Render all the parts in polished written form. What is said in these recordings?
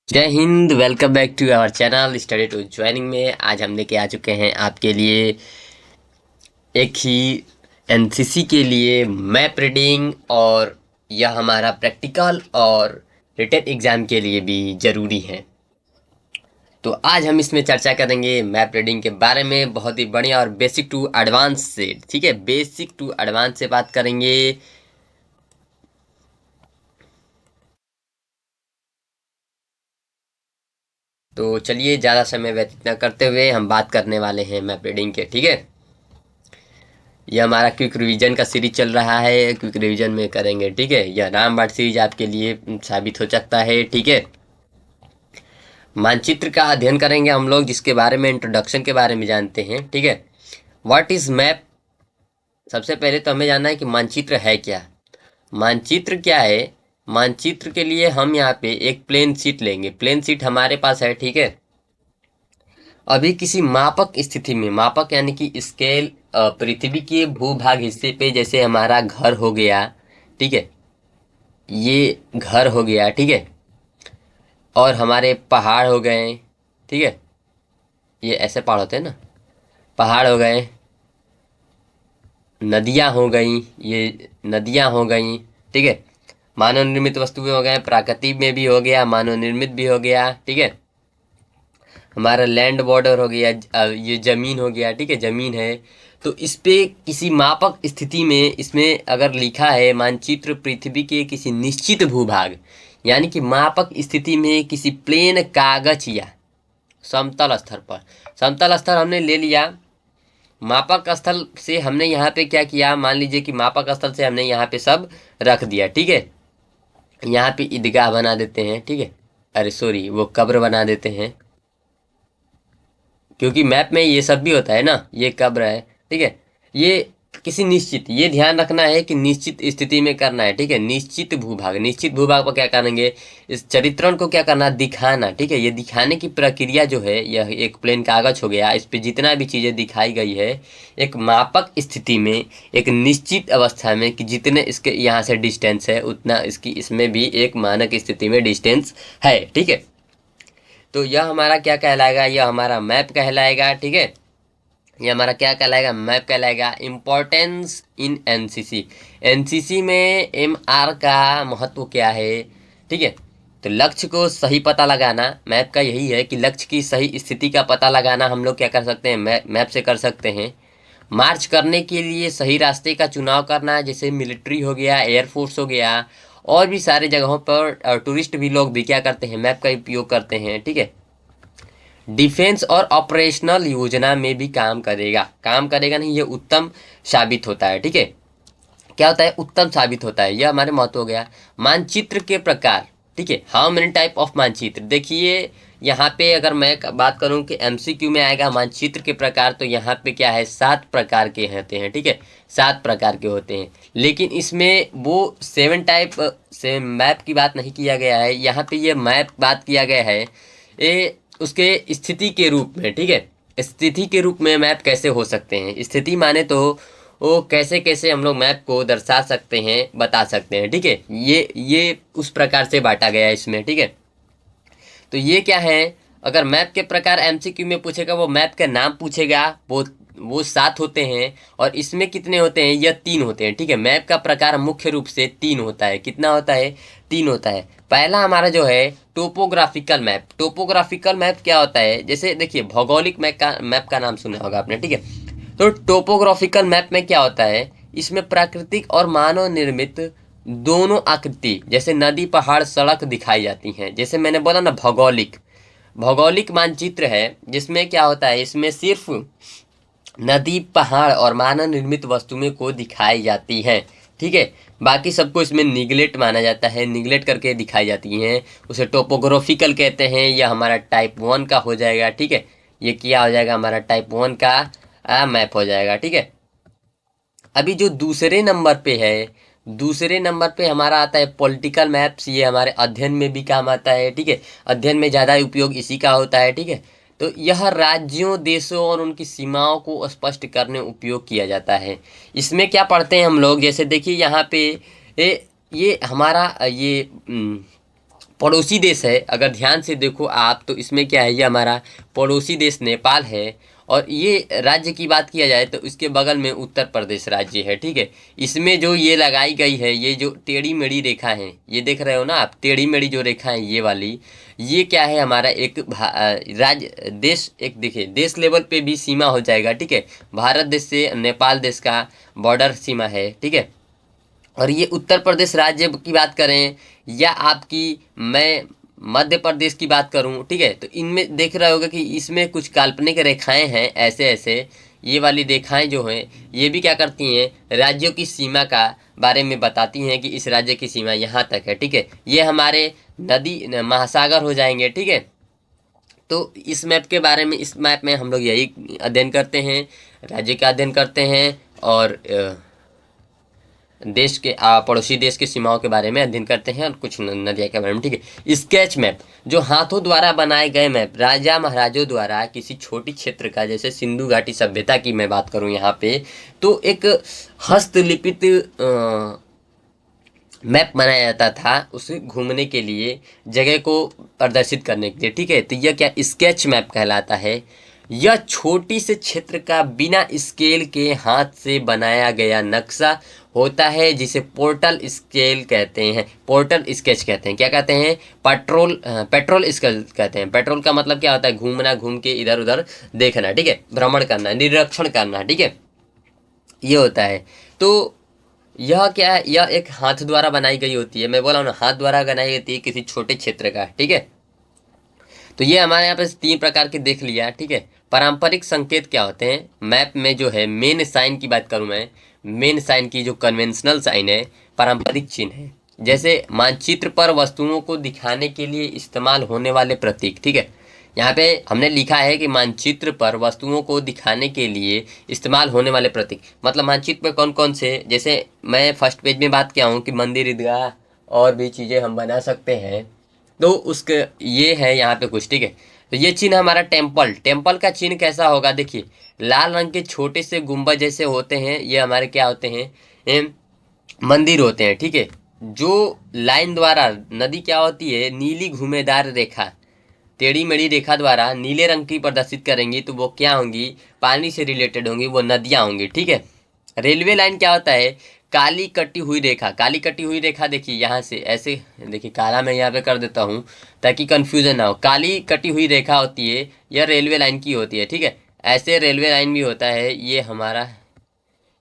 जय हिंद। Welcome back to our channel study to joining में आज हम लेके आ चुके हैं आपके लिए एक ही एनसीसी के लिए मैप रीडिंग, और यह हमारा प्रैक्टिकल और रिटन एग्जाम के लिए भी ज़रूरी है। तो आज हम इसमें चर्चा करेंगे मैप रीडिंग के बारे में, बहुत ही बढ़िया और बेसिक टू एडवांस से। ठीक है, बेसिक टू एडवांस से बात करेंगे। तो चलिए ज़्यादा समय व्यतीत न करते हुए हम बात करने वाले हैं मैप रीडिंग के। ठीक है, ये हमारा क्विक रिवीजन का सीरीज चल रहा है, क्विक रिवीजन में करेंगे। ठीक है, यह रामबाण सीरीज आपके लिए साबित हो सकता है। ठीक है, मानचित्र का अध्ययन करेंगे हम लोग, जिसके बारे में इंट्रोडक्शन के बारे में जानते हैं। ठीक है, व्हाट इज मैप। सबसे पहले तो हमें जानना है कि मानचित्र है क्या। मानचित्र क्या है। मानचित्र के लिए हम यहाँ पे एक प्लेन शीट लेंगे। प्लेन शीट हमारे पास है। ठीक है, अभी किसी मापक स्थिति में, मापक यानी कि स्केल, पृथ्वी के भूभाग हिस्से पे, जैसे हमारा घर हो गया। ठीक है, ये घर हो गया। ठीक है, और हमारे पहाड़ हो गए। ठीक है, ये ऐसे पहाड़ होते हैं ना, पहाड़ हो गए, नदियाँ हो गई, ये नदियाँ हो गई। ठीक है, मानव निर्मित वस्तुएं हो गए, प्राकृतिक में भी हो गया, मानव निर्मित भी हो गया। ठीक है, हमारा लैंड बॉर्डर हो गया, ये जमीन हो गया। ठीक है, जमीन है। तो इस पे किसी मापक स्थिति में इसमें अगर लिखा है मानचित्र पृथ्वी के किसी निश्चित भूभाग, यानी कि मापक स्थिति में किसी प्लेन कागज या समतल स्तर पर, समतल स्तर हमने ले लिया। मापक स्थल से हमने यहाँ पे क्या किया, मान लीजिए कि मापक स्थल से हमने यहाँ पे सब रख दिया। ठीक है, यहाँ पे ईदगाह बना देते हैं। ठीक है, अरे सॉरी, वो कब्र बना देते हैं, क्योंकि मैप में ये सब भी होता है ना, ये कब्र है। ठीक है, ये किसी निश्चित, ये ध्यान रखना है कि निश्चित स्थिति में करना है। ठीक है, निश्चित भूभाग, निश्चित भूभाग पर क्या करेंगे, इस चरित्रण को क्या करना, दिखाना। ठीक है, ये दिखाने की प्रक्रिया जो है, यह एक प्लेन कागज हो गया, इस पे जितना भी चीज़ें दिखाई गई है एक मापक स्थिति में, एक निश्चित अवस्था में, कि जितने इसके यहाँ से डिस्टेंस है उतना इसकी इसमें भी एक मानक स्थिति में डिस्टेंस है। ठीक है, तो यह हमारा क्या कहलाएगा, यह हमारा मैप कहलाएगा। ठीक है, ये हमारा क्या कहलाएगा, मैप कहलाएगा। इम्पोर्टेंस इन एनसीसी, एनसीसी में एमआर का महत्व क्या है। ठीक है, तो लक्ष्य को सही पता लगाना, मैप का यही है कि लक्ष्य की सही स्थिति का पता लगाना हम लोग क्या कर सकते हैं, मैप से कर सकते हैं। मार्च करने के लिए सही रास्ते का चुनाव करना, जैसे मिलिट्री हो गया, एयरफोर्स हो गया, और भी सारे जगहों पर टूरिस्ट भी लोग भी क्या करते हैं, मैप का उपयोग करते हैं। ठीक है, डिफेंस और ऑपरेशनल योजना में भी काम करेगा, काम करेगा नहीं, ये उत्तम साबित होता है। ठीक है, क्या होता है, उत्तम साबित होता है, यह हमारे महत्व हो गया। मानचित्र के प्रकार। ठीक है, हाउ मेनी टाइप ऑफ मानचित्र। देखिए यहाँ पे अगर मैं बात करूँ कि एमसीक्यू में आएगा मानचित्र के प्रकार, तो यहाँ पे क्या है, 7 प्रकार के होते हैं। ठीक है, 7 प्रकार के होते हैं, लेकिन इसमें वो 7 टाइप से मैप की बात नहीं किया गया है, यहाँ पे ये मैप बात किया गया है ये उसके स्थिति के रूप में। ठीक है, स्थिति के रूप में मैप कैसे हो सकते हैं, स्थिति माने तो वो कैसे कैसे हम लोग मैप को दर्शा सकते हैं, बता सकते हैं। ठीक है, ये उस प्रकार से बांटा गया है इसमें। ठीक है, तो ये क्या है, अगर मैप के प्रकार एमसीक्यू में पूछेगा, वो मैप का नाम पूछेगा, वो 7 होते हैं, और इसमें कितने होते हैं, यह 3 होते हैं। ठीक है, मैप का प्रकार मुख्य रूप से 3 होता है। कितना होता है, 3 होता है। पहला हमारा जो है टोपोग्राफिकल मैप। टोपोग्राफिकल मैप क्या होता है, जैसे देखिए भौगोलिक मैप का नाम सुना होगा आपने। ठीक है, तो टोपोग्राफिकल मैप में क्या होता है, इसमें प्राकृतिक और मानव निर्मित दोनों आकृति, जैसे नदी, पहाड़, सड़क दिखाई जाती हैं। जैसे मैंने बोला ना, भौगोलिक, भौगोलिक मानचित्र है, जिसमें क्या होता है, इसमें सिर्फ नदी, पहाड़ और मानव निर्मित वस्तुएं को दिखाई जाती हैं। ठीक है, बाकी सबको इसमें निगलेक्ट माना जाता है, निगलेक्ट करके दिखाई जाती हैं, उसे टोपोग्राफिकल कहते हैं। यह हमारा टाइप 1 का हो जाएगा। ठीक है, ये क्या हो जाएगा, हमारा टाइप 1 का मैप हो जाएगा। ठीक है, अभी जो दूसरे नंबर पे है, दूसरे नंबर पे हमारा आता है पॉलिटिकल मैप्स। ये हमारे अध्ययन में भी काम आता है। ठीक है, अध्ययन में ज़्यादा उपयोग इसी का होता है। ठीक है, तो यह राज्यों, देशों और उनकी सीमाओं को स्पष्ट करने उपयोग किया जाता है। इसमें क्या पढ़ते हैं हम लोग, जैसे देखिए यहाँ पे ये हमारा ये पड़ोसी देश है, अगर ध्यान से देखो आप तो इसमें क्या है, ये हमारा पड़ोसी देश नेपाल है। और ये राज्य की बात किया जाए तो इसके बगल में उत्तर प्रदेश राज्य है, ठीक है। इसमें जो ये लगाई गई है, ये जो टेढ़ी मेढ़ी रेखा है, ये देख रहे हो ना आप, टेढ़ी मेढ़ी जो रेखा है ये वाली, ये क्या है, हमारा एक राज्य देश, एक देखिए देश लेवल पे भी सीमा हो जाएगा, ठीक है। भारत देश से नेपाल देश का बॉर्डर सीमा है, ठीक है। और ये उत्तर प्रदेश राज्य की बात करें या आपकी मैं मध्य प्रदेश की बात करूं, ठीक है, तो इनमें देख रहा होगा कि इसमें कुछ काल्पनिक रेखाएं हैं, ऐसे ऐसे ये वाली रेखाएं जो हैं ये भी क्या करती हैं, राज्यों की सीमा का बारे में बताती हैं कि इस राज्य की सीमा यहाँ तक है, ठीक है। ये हमारे नदी महासागर हो जाएंगे, ठीक है। तो इस मैप के बारे में, इस मैप में हम लोग यही अध्ययन करते हैं, राज्य का अध्ययन करते हैं और देश के पड़ोसी देश की सीमाओं के बारे में अध्ययन करते हैं और कुछ नदियों के बारे में, ठीक है। स्केच मैप, जो हाथों द्वारा बनाए गए मैप, राजा महाराजों द्वारा किसी छोटी क्षेत्र का, जैसे सिंधु घाटी सभ्यता की मैं बात करूं यहाँ पे, तो एक हस्तलिपित मैप बनाया जाता था उसे घूमने के लिए, जगह को प्रदर्शित करने के लिए, ठीक है। तो यह क्या स्केच मैप कहलाता है। यह छोटी से क्षेत्र का बिना स्केल के हाथ से बनाया गया नक्शा होता है, जिसे पोर्टल स्केल कहते हैं, पोर्टल स्केच कहते हैं। क्या कहते हैं, पेट्रोल स्केच कहते हैं। पेट्रोल का मतलब क्या होता है, घूमना, घूम के इधर उधर देखना, ठीक है, भ्रमण करना, निरीक्षण करना, ठीक है, ये होता है। तो यह क्या है, यह एक हाथ द्वारा बनाई गई होती है, मैं बोला हूँ ना, हाथ द्वारा बनाई जाती है किसी छोटे क्षेत्र का, ठीक है। तो ये हमारे यहाँ पे 3 प्रकार के देख लिया, ठीक है। पारंपरिक संकेत क्या होते हैं मैप में, जो है मेन साइन की बात करूँ मैं, मेन साइन की जो कन्वेंशनल साइन है, पारंपरिक चिन्ह है, जैसे मानचित्र पर वस्तुओं को दिखाने के लिए इस्तेमाल होने वाले प्रतीक, ठीक है। यहाँ पे हमने लिखा है कि मानचित्र पर वस्तुओं को दिखाने के लिए इस्तेमाल होने वाले प्रतीक, मतलब मानचित्र पर कौन कौन से, जैसे मैं फर्स्ट पेज में बात किया हूँ कि मंदिर, ईदगाह और भी चीज़ें हम बना सकते हैं, तो उसके ये है यहाँ पे कुछ, ठीक है। तो ये चिन्ह हमारा टेम्पल, टेम्पल का चिन्ह कैसा होगा, देखिए लाल रंग के छोटे से गुंबद जैसे होते हैं, ये हमारे क्या होते हैं, मंदिर होते हैं, ठीक है। जो लाइन द्वारा, नदी क्या होती है, नीली घुमेदार रेखा, टेढ़ी मेढ़ी रेखा द्वारा नीले रंग की प्रदर्शित करेंगी, तो वो क्या होंगी, पानी से रिलेटेड होंगी, वो नदियाँ होंगी, ठीक है। रेलवे लाइन क्या होता है, काली कटी हुई रेखा, काली कटी हुई रेखा, देखिए यहाँ से ऐसे, देखिए काला मैं यहाँ पे कर देता हूँ ताकि कंफ्यूजन ना हो, काली कटी हुई रेखा होती है, यह रेलवे लाइन की होती है, ठीक है। ऐसे रेलवे लाइन भी होता है, ये हमारा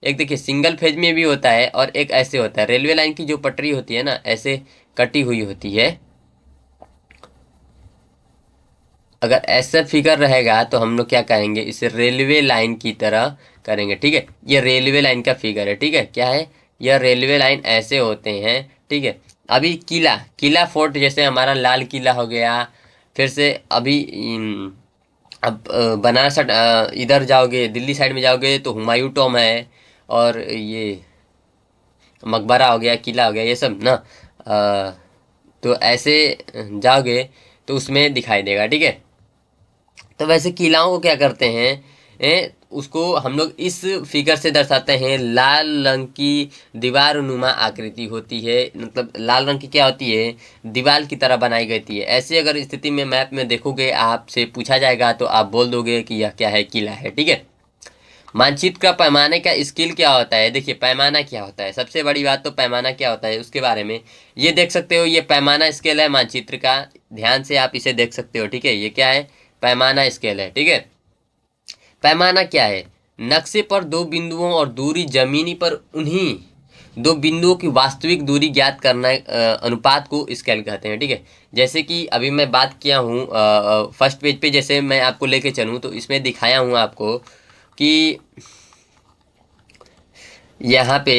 एक देखिए सिंगल फेज में भी होता है और एक ऐसे होता है, रेलवे लाइन की जो पटरी होती है ना, ऐसे कटी हुई होती है। अगर ऐसा फिगर रहेगा तो हम लोग क्या करेंगे, इसे रेलवे लाइन की तरह करेंगे, ठीक है। ये रेलवे लाइन का फिगर है, ठीक है, क्या है, यह रेलवे लाइन ऐसे होते हैं, ठीक है। अभी किला, किला फोर्ट, जैसे हमारा लाल किला हो गया, फिर से अभी अब बनारस इधर जाओगे, दिल्ली साइड में जाओगे तो हुमायूं टॉम है, और ये मकबरा हो गया, किला हो गया, ये सब ना, तो ऐसे जाओगे तो उसमें दिखाई देगा, ठीक है। तो वैसे किलाओं को क्या करते हैं, उसको हम लोग इस फिगर से दर्शाते हैं, लाल रंग की दीवार नुमा आकृति होती है, मतलब लाल रंग की क्या होती है, दीवार की तरह बनाई गई है। ऐसे अगर स्थिति में मैप में देखोगे, आपसे पूछा जाएगा तो आप बोल दोगे कि यह क्या है, किला है, ठीक है। मानचित्र का पैमाने का स्केल क्या होता है, देखिए पैमाना क्या होता है, सबसे बड़ी बात तो पैमाना क्या होता है उसके बारे में ये देख सकते हो, ये पैमाना स्केल है मानचित्र का, ध्यान से आप इसे देख सकते हो, ठीक है। ये क्या है, पैमाना स्केल है, ठीक है। पैमाना क्या है, नक्शे पर दो बिंदुओं और दूरी जमीनी पर उन्हीं दो बिंदुओं की वास्तविक दूरी ज्ञात करना, अनुपात को स्केल कहते हैं, ठीक है। जैसे कि अभी मैं बात किया हूँ फर्स्ट पेज पे, जैसे मैं आपको लेके चलूँ तो इसमें दिखाया हूँ आपको कि यहाँ पे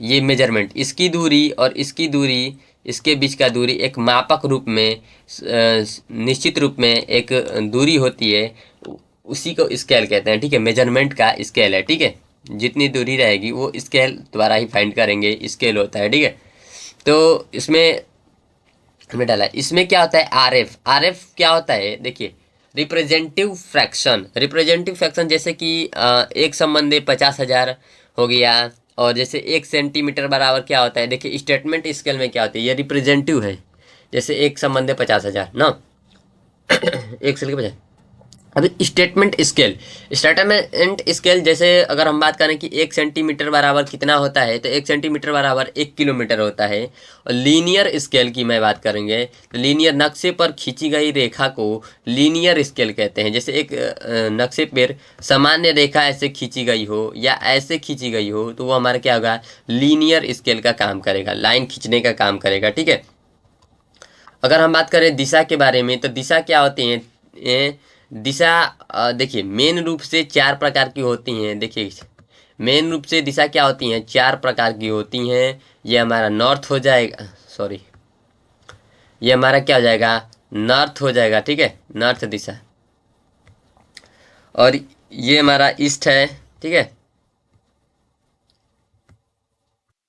ये मेजरमेंट, इसकी दूरी और इसकी दूरी, इसके बीच का दूरी एक मापक रूप में, निश्चित रूप में एक दूरी होती है, उसी को स्केल कहते हैं, ठीक है। मेजरमेंट का स्केल है, ठीक है, जितनी दूरी रहेगी वो स्केल द्वारा ही फाइंड करेंगे, स्केल होता है, ठीक है। तो इसमें हमने डाला है, इसमें क्या होता है, आरएफ, आरएफ क्या होता है, देखिए रिप्रेजेंटिव फ्रैक्शन, रिप्रेजेंटिव फ्रैक्शन, जैसे कि एक संबंधी 50,000 हो गया, और जैसे 1 सेंटीमीटर बराबर क्या होता है, देखिए स्टेटमेंट स्केल में क्या होता है, ये रिप्रेजेंटिव है, जैसे एक संबंध है 50,000 ना, एक सेल के 50। अभी स्टेटमेंट स्केल जैसे अगर हम बात करें कि 1 सेंटीमीटर बराबर कितना होता है, तो 1 सेंटीमीटर बराबर 1 किलोमीटर होता है। और लीनियर स्केल की मैं बात करेंगे तो लीनियर नक्शे पर खींची गई रेखा को लीनियर स्केल कहते हैं। जैसे एक नक्शे पर सामान्य रेखा ऐसे खींची गई हो या ऐसे खींची गई हो तो वो हमारा क्या होगा, लीनियर स्केल का काम करेगा, लाइन खींचने का काम करेगा। ठीक है। अगर हम बात करें दिशा के बारे में तो दिशा क्या होती है, दिशा देखिए मेन रूप से 4 प्रकार की होती हैं। देखिए मेन रूप से दिशा क्या होती हैं, 4 प्रकार की होती हैं। ये हमारा नॉर्थ हो जाएगा, सॉरी ये हमारा क्या हो जाएगा, नॉर्थ हो जाएगा। ठीक है, नॉर्थ दिशा। और ये हमारा ईस्ट है। ठीक है,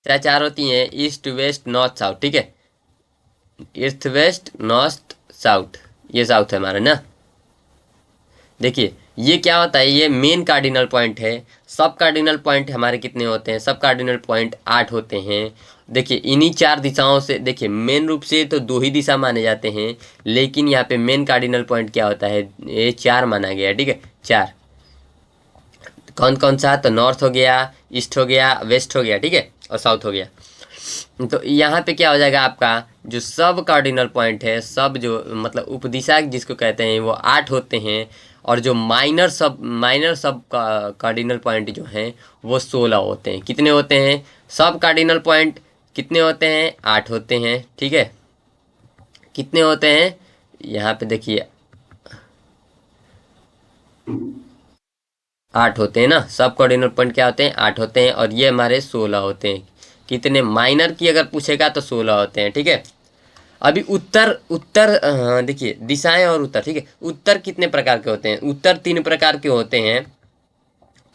क्या 4 होती हैं, ईस्ट वेस्ट नॉर्थ साउथ। ठीक है, ईस्ट वेस्ट नॉर्थ साउथ, ये साउथ है हमारा ना। देखिए ये क्या होता है, ये मेन कार्डिनल पॉइंट है। सब कार्डिनल पॉइंट हमारे कितने होते हैं, सब कार्डिनल पॉइंट 8 होते हैं। देखिए इन्हीं 4 दिशाओं से, देखिए मेन रूप से तो 2 ही दिशा माने जाते हैं, लेकिन यहाँ पे मेन कार्डिनल पॉइंट क्या होता है, ये 4 माना गया है। ठीक है, 4 कौन कौन सा, तो नॉर्थ हो गया, ईस्ट हो गया, वेस्ट हो गया, ठीक है, और साउथ हो गया। तो यहाँ पे क्या हो जाएगा, आपका जो सब कार्डिनल पॉइंट है, सब जो मतलब उपदिशा जिसको कहते हैं वो 8 होते हैं। और जो माइनर सब कार्डिनल पॉइंट जो हैं वो 16 होते हैं। कितने होते हैं, सब कार्डिनल पॉइंट कितने होते हैं, 8 होते हैं। ठीक है, कितने होते हैं, यहाँ पे देखिए 8 होते हैं ना, सब कोऑर्डिनल पॉइंट क्या होते हैं, 8 होते हैं। और ये हमारे 16 होते हैं। कितने, माइनर की अगर पूछेगा तो 16 होते हैं। ठीक है, अभी उत्तर उत्तर देखिए दिशाएं और उत्तर। ठीक है, उत्तर कितने प्रकार के होते हैं, उत्तर 3 प्रकार के होते हैं।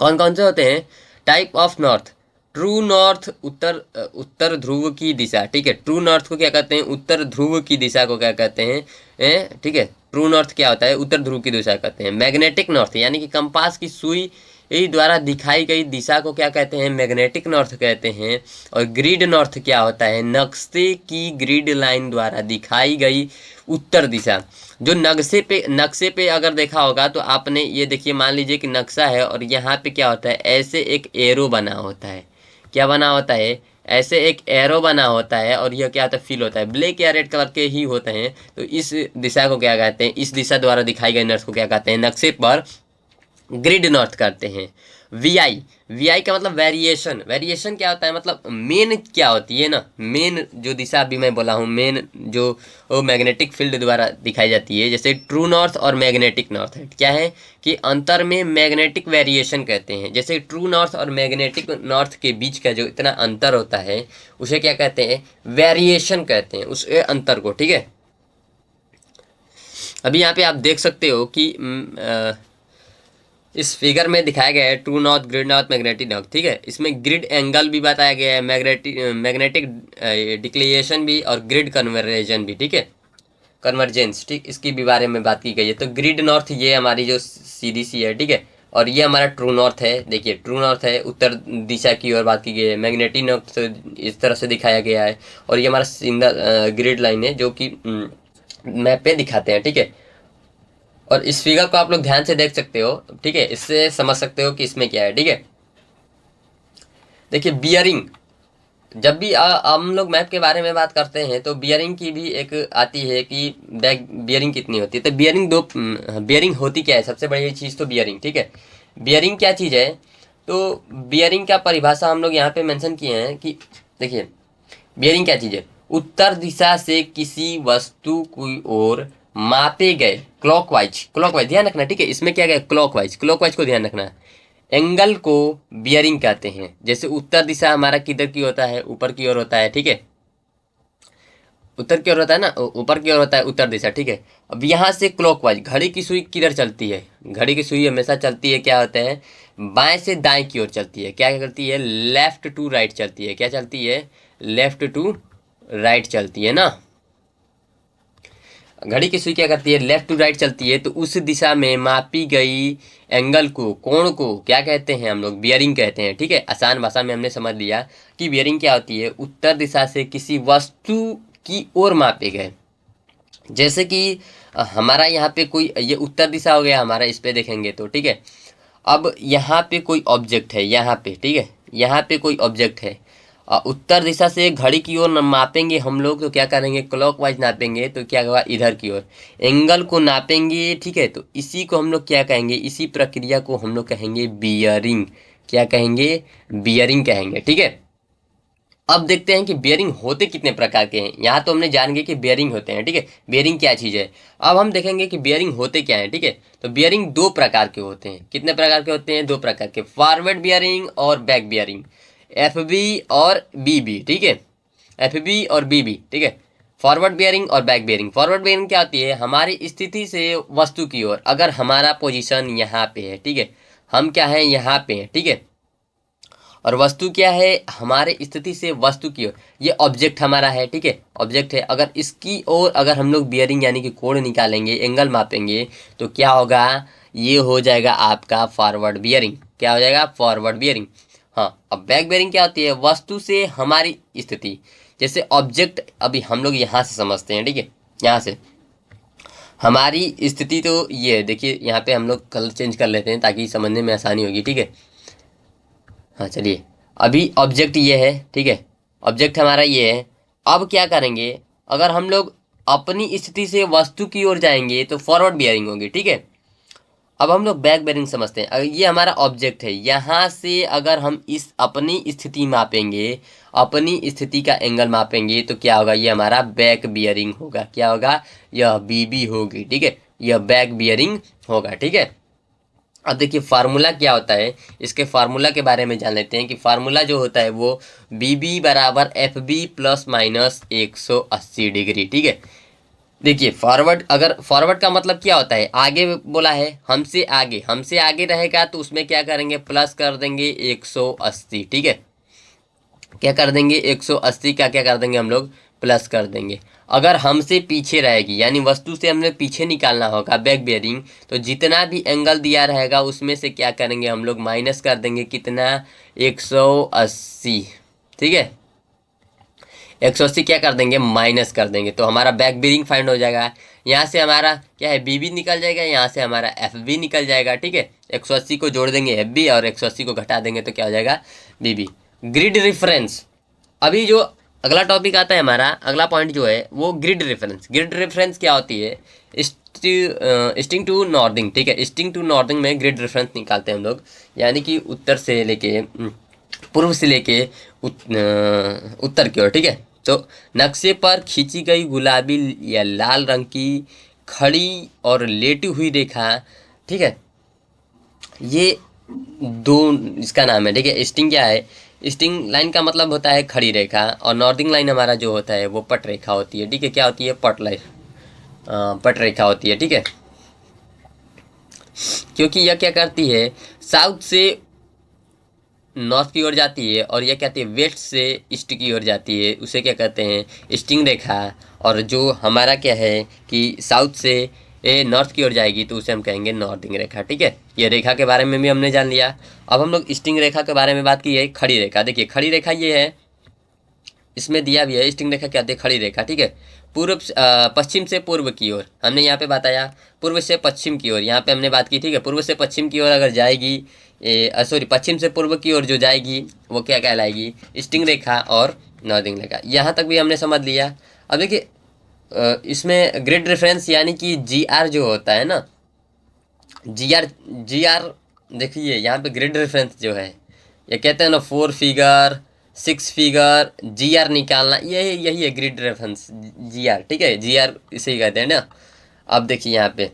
कौन कौन से होते हैं, type of north, true north, उत्तर ध्रुव की दिशा। ठीक है, ट्रू नॉर्थ को क्या कहते हैं, उत्तर ध्रुव की दिशा को क्या कहते हैं, ठीक है, ट्रू नॉर्थ क्या होता है, उत्तर ध्रुव की दिशा कहते हैं। मैग्नेटिक नॉर्थ यानी कि कंपास की सुई द्वारा दिखाई गई दिशा को क्या कहते हैं, मैग्नेटिक नॉर्थ कहते हैं। और ग्रिड नॉर्थ क्या होता है, नक्शे की ग्रिड लाइन द्वारा दिखाई गई उत्तर दिशा। जो नक्शे पे अगर देखा होगा तो आपने ये देखिए, मान लीजिए कि नक्शा है और यहाँ पे क्या होता है, ऐसे एक एरो बना होता है। क्या बना होता है, ऐसे एक एरो बना होता है। और यह क्या होता है, फिल होता है, ब्लैक या रेड कलर के ही होते हैं। तो इस दिशा को क्या कहते हैं, इस दिशा द्वारा दिखाई गई नक्शे को क्या कहते हैं, नक्शे पर ग्रिड नॉर्थ करते हैं। वी आई का मतलब वेरिएशन। वेरिएशन क्या होता है, मतलब मेन क्या होती है ना, मेन जो दिशा अभी मैं बोला हूँ, मेन जो मैग्नेटिक फील्ड द्वारा दिखाई जाती है। जैसे ट्रू नॉर्थ और मैग्नेटिक नॉर्थ है, क्या है कि अंतर में मैग्नेटिक वेरिएशन कहते हैं। जैसे ट्रू नॉर्थ और मैग्नेटिक नॉर्थ के बीच का जो इतना अंतर होता है उसे क्या कहते हैं, वेरिएशन कहते हैं, उस अंतर को। ठीक है, अभी यहाँ पे आप देख सकते हो कि इस फिगर में दिखाया गया है true north, grid north, magnetic north. ठीक है, इसमें ग्रिड एंगल भी बताया गया है, मैग्नेटिक डिक्लिएशन भी और ग्रिड कन्वर्जन भी। ठीक है, कन्वर्जेंस, ठीक, इसकी भी बारे में बात की गई है। तो ग्रिड नॉर्थ ये हमारी जो सीधी सी है। ठीक है, और ये हमारा ट्रू नॉर्थ है। देखिए ट्रू नॉर्थ है, उत्तर दिशा की ओर बात की गई है। मैग्नेटिक नॉर्थ इस तरह से दिखाया गया है। और ये हमारा सिंगल ग्रिड लाइन है जो कि मैप पे दिखाते हैं। ठीक है, और इस फिगर को आप लोग ध्यान से देख सकते हो। ठीक है, इससे समझ सकते हो कि इसमें क्या है। ठीक है, देखिए बियरिंग, जब भी हम लोग मैप के बारे में बात करते हैं तो बियरिंग की भी एक आती है कि बैक बियरिंग कितनी होती है। तो बियरिंग होती क्या है, सबसे बड़ी चीज़ तो बियरिंग। ठीक है, बियरिंग क्या चीज़ है, तो बियरिंग का परिभाषा हम लोग यहाँ पे मेंशन किए हैं कि देखिए बियरिंग क्या चीज़ है, उत्तर दिशा से किसी वस्तु की ओर मापे गए क्लॉकवाइज, क्लॉकवाइज ध्यान रखना। ठीक है, इसमें क्या गया, क्लॉकवाइज, क्लॉकवाइज को ध्यान रखना। एंगल को बियरिंग कहते हैं। जैसे उत्तर दिशा हमारा किधर की होता है, ऊपर की ओर होता है। ठीक है, उत्तर की ओर होता है ना, ऊपर की ओर होता है उत्तर दिशा। ठीक है, अब यहाँ से क्लॉकवाइज घड़ी की सुई किधर चलती है, घड़ी की सुई हमेशा चलती है, क्या होता है, बाएं से दाएं की ओर चलती है। क्या करती है, लेफ्ट टू राइट चलती है। क्या चलती है, लेफ्ट टू राइट चलती है ना। घड़ी की सुई क्या करती है, लेफ्ट टू राइट चलती है। तो उस दिशा में मापी गई एंगल को, कोण को क्या कहते हैं, हम लोग बियरिंग कहते हैं। ठीक है, आसान भाषा में हमने समझ लिया कि बियरिंग क्या होती है, उत्तर दिशा से किसी वस्तु की ओर मापे गए जैसे कि हमारा यहाँ पे कोई ये उत्तर दिशा हो गया हमारा, इस पे देखेंगे तो ठीक है। अब यहाँ पे कोई ऑब्जेक्ट है यहाँ पे, ठीक है, यहाँ पे कोई ऑब्जेक्ट है। उत्तर दिशा से घड़ी की ओर मापेंगे हम लोग तो क्या करेंगे, क्लॉकवाइज नापेंगे तो क्या होगा, इधर की ओर एंगल को नापेंगे, ठीक है। तो इसी को हम लोग क्या कहेंगे, इसी प्रक्रिया को हम लोग कहेंगे बियरिंग। क्या कहेंगे, बियरिंग कहेंगे, ठीक है। अब देखते हैं कि बेयरिंग होते कितने प्रकार के हैं। यहाँ तो हमने जान गए कि बेयरिंग होते हैं, ठीक है, बेयरिंग क्या चीज़ है। अब हम देखेंगे कि बेयरिंग होते क्या है, ठीक है। तो बेयरिंग दो प्रकार के होते हैं। कितने प्रकार के होते हैं, दो प्रकार के, फॉरवर्ड बेयरिंग और बैक बेयरिंग, एफ बी और बी बी, ठीक है, एफ बी और बी बी, ठीक है। फॉरवर्ड बेयरिंग और बैक बेयरिंग। फॉरवर्ड बेयरिंग क्या होती है, हमारी स्थिति से वस्तु की ओर, अगर हमारा पोजीशन यहाँ पे है, ठीक है, हम क्या है यहाँ पे हैं, ठीक है, और वस्तु क्या है, हमारे स्थिति से वस्तु की ओर, ये ऑब्जेक्ट हमारा है, ठीक है, ऑब्जेक्ट है। अगर इसकी ओर अगर हम लोग बियरिंग यानी कि कोण निकालेंगे, एंगल मापेंगे, तो क्या होगा, ये हो जाएगा आपका फॉरवर्ड बियरिंग। क्या हो जाएगा, फॉरवर्ड बियरिंग। हाँ, अब बैक बियरिंग क्या होती है, वस्तु से हमारी स्थिति, जैसे ऑब्जेक्ट अभी हम लोग यहाँ से समझते हैं, ठीक है, यहाँ से हमारी स्थिति तो ये है। देखिए यहाँ पे हम लोग कलर चेंज कर लेते हैं ताकि समझने में आसानी होगी, ठीक है। हाँ चलिए, अभी ऑब्जेक्ट ये है, ठीक है, ऑब्जेक्ट हमारा ये है। अब क्या करेंगे, अगर हम लोग अपनी स्थिति से वस्तु की ओर जाएंगे तो फॉरवर्ड बियरिंग होगी, ठीक है। अब हम लोग बैक बेयरिंग समझते हैं। अगर ये हमारा ऑब्जेक्ट है, यहाँ से अगर हम इस अपनी स्थिति मापेंगे, अपनी स्थिति का एंगल मापेंगे, तो क्या होगा, ये हमारा बैक बियरिंग होगा। क्या होगा, यह बीबी होगी, ठीक है, यह बैक बियरिंग होगा, ठीक है। अब देखिए फार्मूला क्या होता है, इसके फार्मूला के बारे में जान लेते हैं कि फार्मूला जो होता है वो बी बी बराबर F B plus minus 180 degree, ठीक है। देखिए फॉरवर्ड, अगर फॉरवर्ड का मतलब क्या होता है, आगे बोला है, हमसे आगे रहेगा तो उसमें क्या करेंगे, प्लस कर देंगे 180, ठीक है। क्या कर देंगे, 180 का क्या कर देंगे हम लोग, प्लस कर देंगे। अगर हमसे पीछे रहेगी यानी वस्तु से हमने पीछे निकालना होगा बैक बेयरिंग, तो जितना भी एंगल दिया रहेगा उसमें से क्या करेंगे हम लोग, माइनस कर देंगे, कितना, 180, ठीक है। 180 क्या कर देंगे, माइनस कर देंगे, तो हमारा बैक बेयरिंग फाइंड हो जाएगा। यहाँ से हमारा क्या है, बी बी निकल जाएगा, यहाँ से हमारा एफ बी निकल जाएगा, ठीक है। 180 को जोड़ देंगे एफ बी और 180 को घटा देंगे तो क्या हो जाएगा, बी बी। ग्रिड रेफरेंस, अभी जो अगला टॉपिक आता है हमारा, अगला पॉइंट जो है वो ग्रिड रेफरेंस। ग्रिड रेफरेंस क्या होती है, ईस्टिंग टू नॉर्थिंग, ठीक है, ईस्टिंग टू नॉर्थिंग में ग्रिड रेफरेंस निकालते हैं हम लोग, यानी कि उत्तर से लेके पूर्व से लेके उत्तर की ओर, ठीक है। तो नक्शे पर खींची गई गुलाबी या लाल रंग की खड़ी और लेटी हुई रेखा, ठीक है, ये दो इसका नाम है, ठीक है। स्टिंग क्या है, स्टिंग लाइन का मतलब होता है खड़ी रेखा, और नॉर्थिंग लाइन हमारा जो होता है वो पट रेखा होती है, ठीक है। क्या होती है, पट लाइन, पट रेखा होती है, ठीक है। क्योंकि यह क्या करती है, साउथ से नॉर्थ की ओर जाती है, और यह कहती है वेस्ट से ईस्ट की ओर जाती है, उसे क्या कहते हैं, स्टिंग रेखा। और जो हमारा क्या है कि साउथ से नॉर्थ की ओर जाएगी तो उसे हम कहेंगे नॉर्थिंग रेखा, ठीक है। ये रेखा के बारे में भी हमने जान लिया। अब हम लोग स्टिंग रेखा के बारे में बात की है, खड़ी रेखा। देखिए खड़ी रेखा ये है, इसमें दिया भी है, स्टिंग रेखा क्या होती है, खड़ी रेखा, ठीक है। पश्चिम से पूर्व की ओर हमने यहाँ पे बताया, पूर्व से पश्चिम की ओर यहाँ पे हमने बात की, ठीक है। पूर्व से पश्चिम की ओर अगर जाएगी, सॉरी, पश्चिम से पूर्व की ओर जो जाएगी वो क्या कहलाएगी, स्टिंग रेखा और नॉर्थिंग रेखा। यहाँ तक भी हमने समझ लिया। अब देखिए इसमें ग्रिड रेफरेंस यानी कि जी आर जो होता है ना, जी आर देखिए यहाँ पे ग्रिड रेफरेंस जो है, ये कहते हैं ना 4 फिगर 6 फिगर जी आर निकालना, यही यही है ग्रिड रेफरेंस, जी आर, ठीक है, जी आर इसे ही कहते हैं ना। अब देखिए यहाँ पे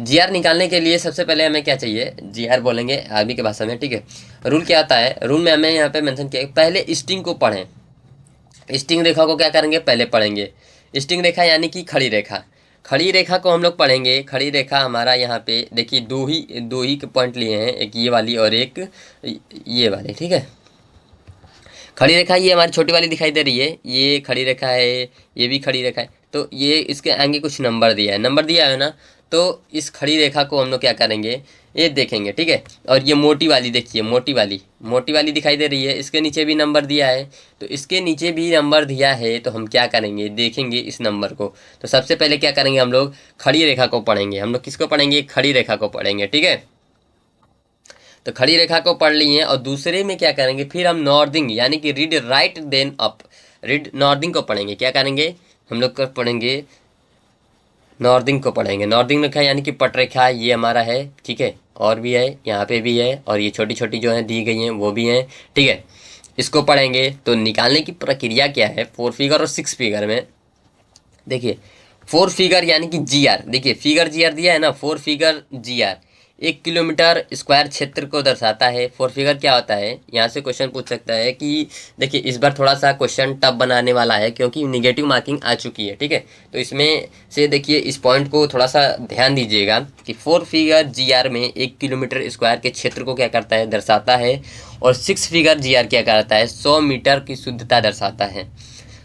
जी आर निकालने के लिए सबसे पहले हमें क्या चाहिए, जी आर बोलेंगे आर्मी की भाषा में, ठीक है। रूल क्या आता है, रूल में हमें यहाँ पे मेंशन किया है, पहले स्टिंग को पढ़ें। स्टिंग रेखा को क्या करेंगे, पहले पढ़ेंगे। स्टिंग रेखा यानी कि खड़ी रेखा, खड़ी रेखा को हम लोग पढ़ेंगे। खड़ी रेखा हमारा यहाँ पे देखिए दो ही के पॉइंट लिए हैं, एक ये वाली और एक ये वाली, ठीक है। खड़ी रेखा ये हमारी छोटी वाली दिखाई दे रही है, ये खड़ी रेखा है, ये भी खड़ी रेखा है। तो ये इसके आगे कुछ नंबर दिया है, नंबर दिया है ना, तो इस खड़ी रेखा को हम लोग क्या करेंगे, ये देखेंगे, ठीक है। और ये मोटी वाली देखिए, मोटी वाली दिखाई दे रही है, इसके नीचे भी नंबर दिया है। तो इसके नीचे भी नंबर दिया है, तो हम क्या करेंगे, देखेंगे इस नंबर को। तो सबसे पहले क्या करेंगे, हम लोग खड़ी रेखा को पढ़ेंगे। हम लोग किसको पढ़ेंगे, खड़ी रेखा को पढ़ेंगे, ठीक है। तो खड़ी रेखा को पढ़ ली है, और दूसरे में क्या करेंगे, फिर हम नॉर्दिंग यानी कि read right then up, read northing को पढ़ेंगे। क्या करेंगे, हम लोग को पढ़ेंगे नॉर्दिंग को पढ़ेंगे। नॉर्दिंग रेखा यानी कि पट रेखा, ये हमारा है, ठीक है। और भी है, यहाँ पे भी है, और ये छोटी छोटी जो है दी गई हैं वो भी हैं, ठीक है। इसको पढ़ेंगे। तो निकालने की प्रक्रिया क्या है, 4 फिगर और 6 फिगर में देखिए। 4 फिगर यानी कि जी आर, देखिए फिगर जी आर दिया है ना, 4 figure G R 1 kilometre square क्षेत्र को दर्शाता है। 4 फिगर क्या होता है, यहाँ से क्वेश्चन पूछ सकता है कि देखिए इस बार थोड़ा सा क्वेश्चन टफ बनाने वाला है, क्योंकि निगेटिव मार्किंग आ चुकी है, ठीक है। तो इसमें से देखिए इस पॉइंट को थोड़ा सा ध्यान दीजिएगा कि 4 फिगर जी आर में 1 किलोमीटर स्क्वायर के क्षेत्र को क्या करता है, दर्शाता है। और 6 फिगर जी आर क्या करता है, 100 मीटर की शुद्धता दर्शाता है।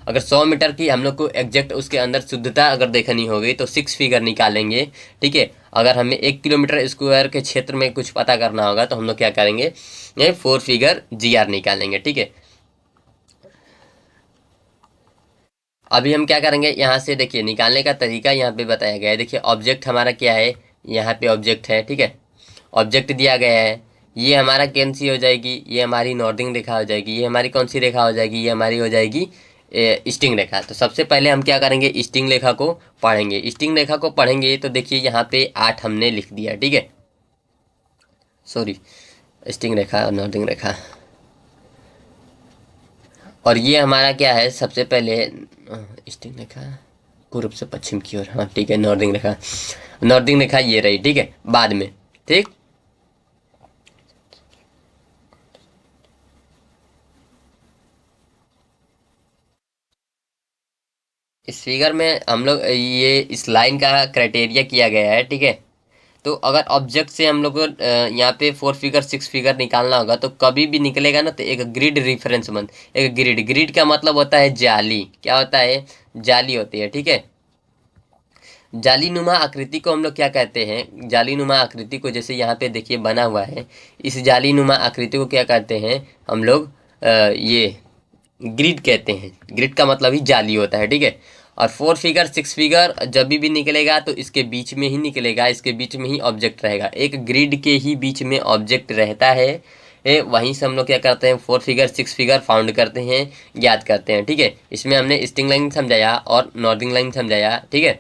अगर 100 मीटर की हम लोग को एग्जैक्ट उसके अंदर शुद्धता अगर देखनी होगी तो 6 फिगर निकालेंगे, ठीक है। अगर हमें 1 किलोमीटर स्क्वायर के क्षेत्र में कुछ पता करना होगा तो हम लोग क्या करेंगे, ये 4 फिगर जी आर निकालेंगे, ठीक है। अभी हम क्या करेंगे, यहाँ से देखिए निकालने का तरीका यहाँ पे बताया गया है। देखिए ऑब्जेक्ट हमारा क्या है, यहाँ पे ऑब्जेक्ट है, ठीक है। ऑब्जेक्ट दिया गया है, ये हमारा कौन सी हो जाएगी, ये हमारी नॉर्दिंग रेखा हो जाएगी। ये हमारी कौन सी रेखा हो जाएगी, ये हमारी हो जाएगी स्टिंग रेखा। तो सबसे पहले हम क्या करेंगे, स्टिंग रेखा को पढ़ेंगे। स्टिंग रेखा को पढ़ेंगे तो देखिए यहाँ पे 8 हमने लिख दिया, ठीक है। सॉरी, स्टिंग रेखा और नॉर्दिंग रेखा। और ये हमारा क्या है, सबसे पहले स्टिंग रेखा पूर्व से पश्चिम की ओर, हाँ ठीक है। नॉर्दिंग रेखा, नॉर्दिंग रेखा ये रही, ठीक है, बाद में, ठीक। इस फिगर में हम लोग ये इस लाइन का क्राइटेरिया किया गया है, ठीक है। तो अगर ऑब्जेक्ट से हम लोग को यहाँ पे 4 फिगर 6 फिगर निकालना होगा तो कभी भी निकलेगा ना, तो एक ग्रिड रेफरेंस बन, एक ग्रिड, ग्रिड का मतलब होता है जाली, क्या होता है, जाली होती है, ठीक है। जाली नुमा आकृति को हम लोग क्या कहते हैं, जाली नुमा आकृति को, जैसे यहाँ पे देखिए बना हुआ है, इस जाली नुमा आकृति को क्या कहते हैं हम लोग, ये ग्रिड कहते हैं। ग्रिड का मतलब ही जाली होता है, ठीक है। और 4 फिगर 6 फिगर जब भी निकलेगा तो इसके बीच में ही निकलेगा, इसके बीच में ही ऑब्जेक्ट रहेगा, एक ग्रिड के ही बीच में ऑब्जेक्ट रहता है। वहीं से हम लोग क्या करते हैं, 4 फिगर 6 फिगर फाउंड करते हैं, ज्ञात करते हैं, ठीक है। इसमें हमने स्टिंग लाइन समझाया और नॉर्दिंग लाइन समझाया, ठीक है।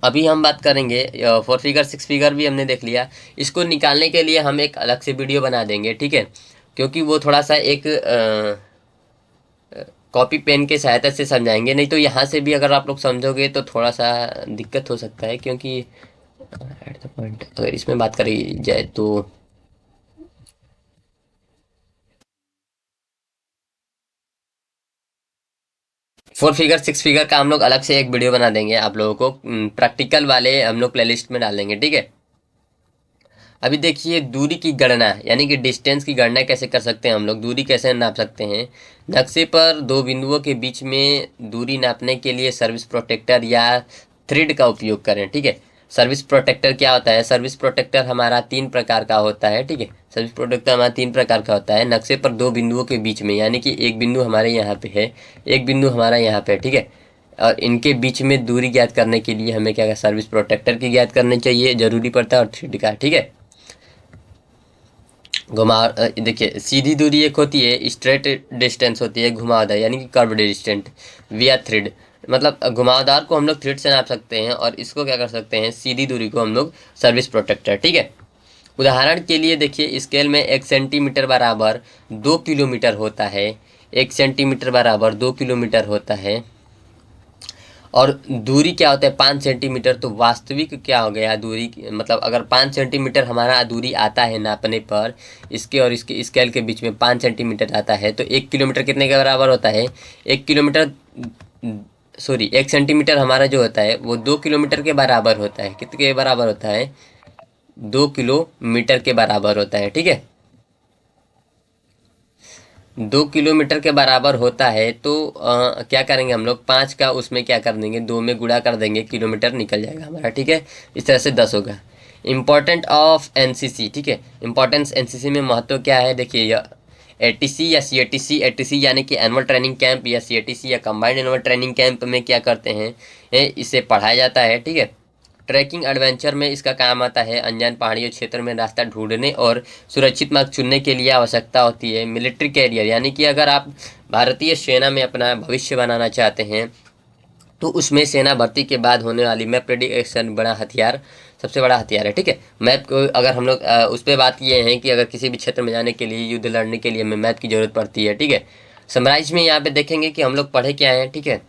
अभी हम बात करेंगे 4 फिगर 6 फिगर भी हमने देख लिया। इसको निकालने के लिए हम एक अलग से वीडियो बना देंगे, ठीक है, क्योंकि वो थोड़ा सा एक कॉपी पेन के सहायता से समझाएंगे। नहीं तो यहाँ से भी अगर आप लोग समझोगे तो थोड़ा सा दिक्कत हो सकता है, क्योंकि एट द पॉइंट अगर इसमें बात करी जाए तो 4 फिगर 6 फिगर का हम लोग अलग से एक वीडियो बना देंगे आप लोगों को, प्रैक्टिकल वाले हम लोग प्लेलिस्ट में डाल देंगे, ठीक है। अभी देखिए दूरी की गणना यानी कि डिस्टेंस की गणना कैसे कर सकते हैं हम लोग, दूरी कैसे नाप सकते हैं। नक्शे पर दो बिंदुओं के बीच में दूरी नापने के लिए सर्विस प्रोटेक्टर या थ्रेड का उपयोग करें, ठीक है। सर्विस प्रोटेक्टर क्या होता है, सर्विस प्रोटेक्टर हमारा 3 प्रकार का होता है, ठीक है। सर्विस प्रोटेक्टर हमारा 3 प्रकार का होता है। नक्शे पर दो बिंदुओं के बीच में, यानी कि एक बिंदु हमारे यहाँ पे है, एक बिंदु हमारा यहाँ पे है, ठीक है। और इनके बीच में दूरी ज्ञात करने के लिए हमें क्या, सर्विस प्रोटेक्टर की ज्ञात करनी चाहिए, जरूरी पड़ता है, और थ्रेड का, ठीक है। घुमाव देखिए सीधी दूरी एक होती है, स्ट्रेट डिस्टेंस होती है, घुमावदार यानी कि कर्व डिस्टेंस विया थ्रेड, मतलब घुमावदार को हम लोग थ्रेड से नाप सकते हैं, और इसको क्या कर सकते हैं, सीधी दूरी को हम लोग सर्विस प्रोटेक्टर, ठीक है। उदाहरण के लिए देखिए स्केल में 1 सेंटीमीटर बराबर 2 किलोमीटर होता है, 1 सेंटीमीटर बराबर 2 किलोमीटर होता है। और दूरी क्या होता है, 5 सेंटीमीटर। तो वास्तविक क्या हो गया दूरी, मतलब अगर 5 सेंटीमीटर हमारा दूरी आता है नापने पर, इसके और इसके स्केल के बीच में 5 सेंटीमीटर आता है, तो 1 किलोमीटर कितने के बराबर होता है, 1 किलोमीटर, सॉरी 1 सेंटीमीटर हमारा जो होता है वो 2 किलोमीटर के बराबर होता है। कितने के बराबर होता है, 2 किलोमीटर के बराबर होता है, ठीक है। 2 किलोमीटर के बराबर होता है तो क्या करेंगे हम लोग, 5 का उसमें क्या कर देंगे, 2 में गुणा कर देंगे, किलोमीटर निकल जाएगा हमारा, ठीक है। इस तरह से 10 होगा। इम्पोर्टेंट ऑफ एनसीसी, ठीक है, इम्पोर्टेंस एनसीसी में महत्व क्या है, देखिए यह एटीसी या सीएटीसी, एटीसी यानी कि एनुअल ट्रेनिंग कैंप, या सीएटीसी या कंबाइंड एनुअल ट्रेनिंग कैंप में क्या करते हैं, इसे पढ़ाया जाता है, ठीक है। ट्रैकिंग एडवेंचर में इसका काम आता है, अनजान पहाड़ियों क्षेत्र में रास्ता ढूंढने और सुरक्षित मार्ग चुनने के लिए आवश्यकता होती है। मिलिट्री कैरियर यानी कि अगर आप भारतीय सेना में अपना भविष्य बनाना चाहते हैं तो उसमें सेना भर्ती के बाद होने वाली मैप प्रेडिक्शन बड़ा हथियार, सबसे बड़ा हथियार है, ठीक है। मैप को अगर हम लोग उस पर बात किए हैं कि अगर किसी भी क्षेत्र में जाने के लिए, युद्ध लड़ने के लिए हमें मैप की ज़रूरत पड़ती है, ठीक है। समराइज में यहाँ पे देखेंगे कि हम लोग पढ़े क्या हैं, ठीक है।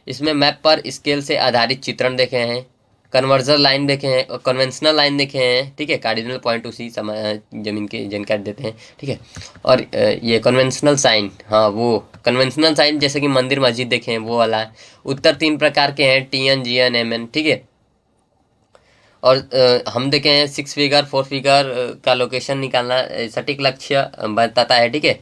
इसमें मैप पर स्केल से आधारित चित्रण देखे हैं, कन्वर्जन लाइन देखे हैं और कन्वेंशनल लाइन देखे हैं, ठीक है। कार्डिनल पॉइंट उसी समय जमीन की जानकारी देते हैं, ठीक है। और ये कन्वेंशनल साइन, हाँ वो कन्वेंशनल साइन जैसे कि मंदिर मस्जिद देखे हैं वो वाला है। उत्तर 3 प्रकार के हैं, TN GN MN, ठीक है। और हम देखे हैं 6 फिगर 4 फिगर का लोकेशन निकालना सटीक लक्ष्य बताता है, ठीक है।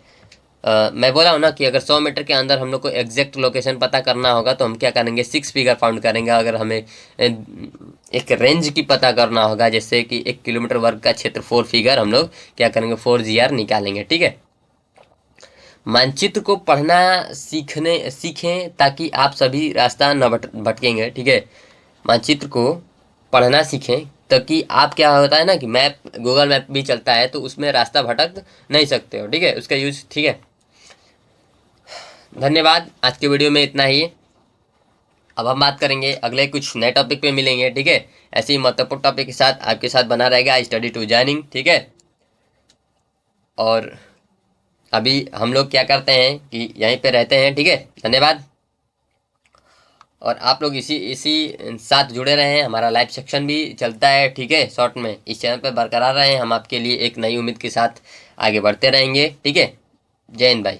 मैं बोला हूँ ना कि अगर 100 मीटर के अंदर हम लोग को एग्जैक्ट लोकेशन पता करना होगा तो हम क्या करेंगे, 6 फिगर फाउंड करेंगे। अगर हमें एक रेंज की पता करना होगा, जैसे कि 1 किलोमीटर वर्ग का क्षेत्र, 4 फिगर हम लोग क्या करेंगे, 4GR निकालेंगे, ठीक है। मानचित्र को पढ़ना सीखें ताकि आप सभी रास्ता न भटकेंगे, ठीक है। मानचित्र को पढ़ना सीखें ताकि आप, क्या होता है ना कि मैप, गूगल मैप भी चलता है तो उसमें रास्ता भटक नहीं सकते हो, ठीक है, उसका यूज, ठीक है। धन्यवाद, आज के वीडियो में इतना ही। अब हम बात करेंगे अगले कुछ नए टॉपिक पे मिलेंगे, ठीक है। ऐसे ही महत्वपूर्ण टॉपिक के साथ आपके साथ बना रहेगा स्टडी टू जॉइनिंग, ठीक है। और अभी हम लोग क्या करते हैं कि यहीं पे रहते हैं, ठीक है। धन्यवाद। और आप लोग इसी इसी साथ जुड़े रहें, हमारा लाइव सेक्शन भी चलता है, ठीक है, शॉर्ट में। इस चैनल पर बरकरार रहें, हम आपके लिए एक नई उम्मीद के साथ आगे बढ़ते रहेंगे, ठीक है। जय हिंद भाई।